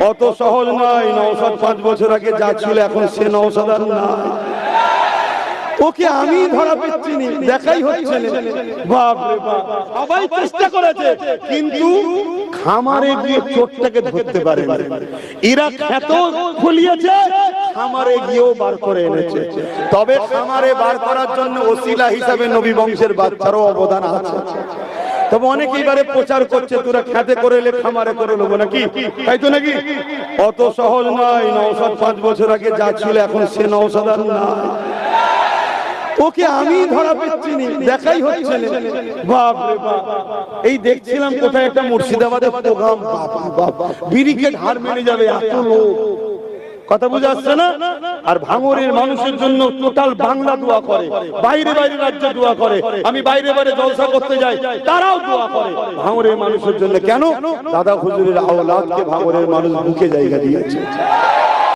অত সহজ নয়। নওশাদ 5 বছর আগে যা ছিল এখন সে নওশাদ আর না। ওকে আমি ধরা পেচ্ছি নি, দেখাই হচ্ছে না। বাপ রে বাপ, সবাই চেষ্টা করেছে কিন্তু খামারে গিয়ে চোরটাকে ধরতে পারে না। এরা ক্ষেত খুলিয়েছে, খামারে গিয়েও বার করে এনেছে। তবে খামারে বার করার জন্য ওসিলা হিসাবে নবী বংশের বাচ্চারও অবদান আছে। তবে অনেকে এবারে প্রচার করছে তোরা খেতে করে এলে খামারে করে নেবো নাকি, তাই তো নাকি? অত সহজ নয়। নওশাদ 5 বছর আগে যা ছিল এখন সে নওশাদ আর না। ওকে আমি ধরা পেচ্ছি নি, দেখাই হচ্ছে না। বাপ রে বাপ, এই দেখছিলাম কোথায় একটা মুর্শিদাবাদের প্রোগ্রাম, ব্যারিকেড হার মেরে যাবে এত লোক। কথা বুঝে আসছে না? আর ভাঙড়ের মানুষের জন্য টোটাল বাংলা দোয়া করে, বাইরে বাইরে রাজ্যে দোয়া করে। আমি বাইরে বাইরে জলসা করতে যাই, তারাও দোয়া করে ভাঙড়ের মানুষের জন্য। কেন? দাদা হুজুরের আওলাদকে ভাঙড়ের মানুষ বুকে জায়গা দিয়েছে।